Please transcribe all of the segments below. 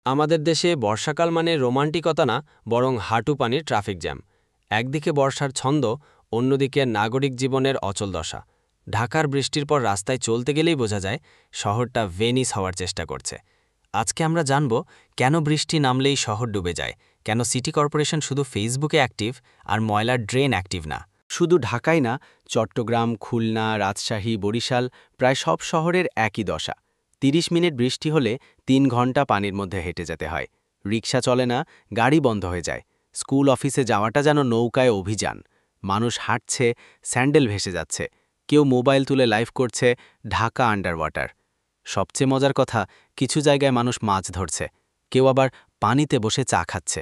আমাদের দেশে বর্ষাকাল মানে রোমান্টিকতা না, বরং হাঁটু পানির ট্রাফিক জ্যাম। একদিকে বর্ষার ছন্দ, অন্যদিকে নাগরিক জীবনের অচল দশা। ঢাকার বৃষ্টির পর রাস্তায় চলতে গেলেই বোঝা যায় শহরটা ভেনিস হওয়ার চেষ্টা করছে। আজকে আমরা জানব কেন বৃষ্টি নামলেই শহর ডুবে যায়, কেন সিটি কর্পোরেশন শুধু ফেসবুকে অ্যাক্টিভ আর ময়লার ড্রেন অ্যাক্টিভ না। শুধু ঢাকাই না, চট্টগ্রাম, খুলনা, রাজশাহী, বরিশাল প্রায় সব শহরের একই দশা। ৩০ মিনিট বৃষ্টি হলে ৩ ঘন্টা পানির মধ্যে হেঁটে যেতে হয়। রিকশা চলে না, গাড়ি বন্ধ হয়ে যায়। স্কুল অফিসে যাওয়াটা যেন নৌকায় অভিযান। মানুষ হাঁটছে, স্যান্ডেল ভেসে যাচ্ছে। কেউ মোবাইল তুলে লাইভ করছে, ঢাকা আন্ডার ওয়াটার। সবচেয়ে মজার কথা, কিছু জায়গায় মানুষ মাছ ধরছে, কেউ আবার পানিতে বসে চা খাচ্ছে।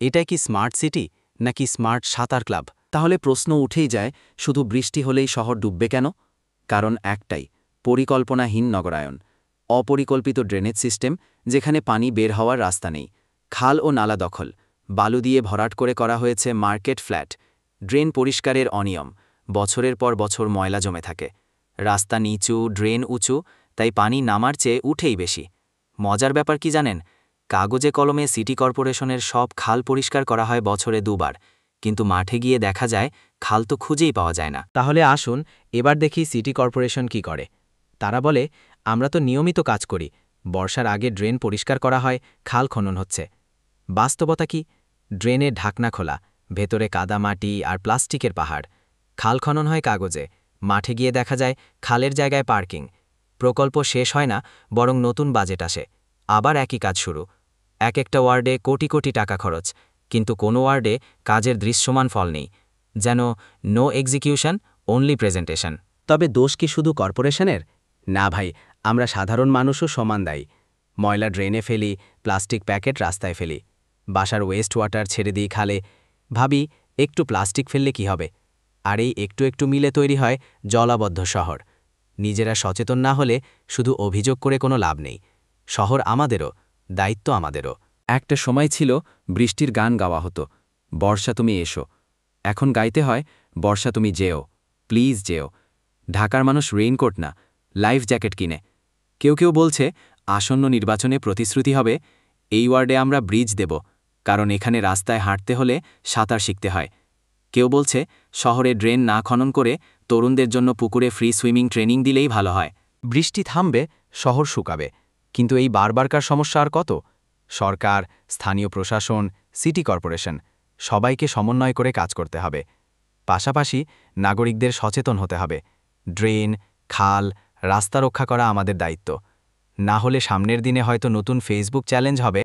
এটাই কি স্মার্ট সিটি নাকি স্মার্ট সাঁতার ক্লাব? তাহলে প্রশ্ন উঠেই যায়, শুধু বৃষ্টি হলেই শহর ডুববে কেন? কারণ একটাই, পরিকল্পনাহীন নগরায়ন। অপরিকল্পিত ড্রেনেজ সিস্টেম, যেখানে পানি বের হওয়ার রাস্তা নেই। খাল ও নালা দখল, বালু দিয়ে ভরাট করে করা হয়েছে মার্কেট ফ্ল্যাট। ড্রেন পরিষ্কারের অনিয়ম, বছরের পর বছর ময়লা জমে থাকে। রাস্তা নিচু, ড্রেন উঁচু, তাই পানি নামার চেয়ে উঠেই বেশি। মজার ব্যাপার কি জানেন? কাগজে কলমে সিটি কর্পোরেশনের সব খাল পরিষ্কার করা হয় বছরে 2 বার, কিন্তু মাঠে গিয়ে দেখা যায় খাল তো খুঁজেই পাওয়া যায় না। তাহলে আসুন এবার দেখি সিটি কর্পোরেশন কি করে। তারা বলে, আমরা তো নিয়মিত কাজ করি, বর্ষার আগে ড্রেন পরিষ্কার করা হয়, খাল খনন হচ্ছে। বাস্তবতা কি? ড্রেনে ঢাকনা খোলা, ভেতরে কাদামাটি আর প্লাস্টিকের পাহাড়। খাল খনন হয় কাগজে, মাঠে গিয়ে দেখা যায় খালের জায়গায় পার্কিং। প্রকল্প শেষ হয় না, বরং নতুন বাজেট আসে, আবার একই কাজ শুরু। এক একটা ওয়ার্ডে কোটি কোটি টাকা খরচ, কিন্তু কোনো ওয়ার্ডে কাজের দৃশ্যমান ফল নেই। যেন নো এক্সিকিউশন, অনলি প্রেজেন্টেশন। তবে দোষ কি শুধু কর্পোরেশনের? না ভাই, আমরা সাধারণ মানুষও সমান দায়ী। ময়লা ড্রেনে ফেলি, প্লাস্টিক প্যাকেট রাস্তায় ফেলি, বাসার ওয়েস্ট ওয়াটার ছেড়ে দিই খালে। ভাবি, একটু প্লাস্টিক ফেললে কি হবে? আর এই একটু একটু মিলে তৈরি হয় জলাবদ্ধ শহর। নিজেরা সচেতন না হলে শুধু অভিযোগ করে কোনো লাভ নেই। শহর আমাদেরও, দায়িত্ব আমাদেরও। একটা সময় ছিল বৃষ্টির গান গাওয়া হতো, বর্ষা তুমি এসো। এখন গাইতে হয়, বর্ষা তুমি যেও, প্লিজ যেও। ঢাকার মানুষ রেইনকোট না, লাইফ জ্যাকেট কিনে। কেউ কেউ বলছে আসন্ন নির্বাচনে প্রতিশ্রুতি হবে, এই ওয়ার্ডে আমরা ব্রিজ দেব, কারণ এখানে রাস্তায় হাঁটতে হলে সাঁতার শিখতে হয়। কেউ বলছে শহরে ড্রেন না খনন করে তরুণদের জন্য পুকুরে ফ্রি সুইমিং ট্রেনিং দিলেই ভালো হয়। বৃষ্টি থামবে, শহর শুকাবে, কিন্তু এই বারবারকার সমস্যা আর কত? সরকার, স্থানীয় প্রশাসন, সিটি কর্পোরেশন সবাইকে সমন্বয় করে কাজ করতে হবে। পাশাপাশি নাগরিকদের সচেতন হতে হবে। ড্রেন, খাল, রাস্তা রক্ষা করা আমাদের দায়িত্ব। না হলে সামনের দিনে হয়তো নতুন ফেসবুক চ্যালেঞ্জ হবে।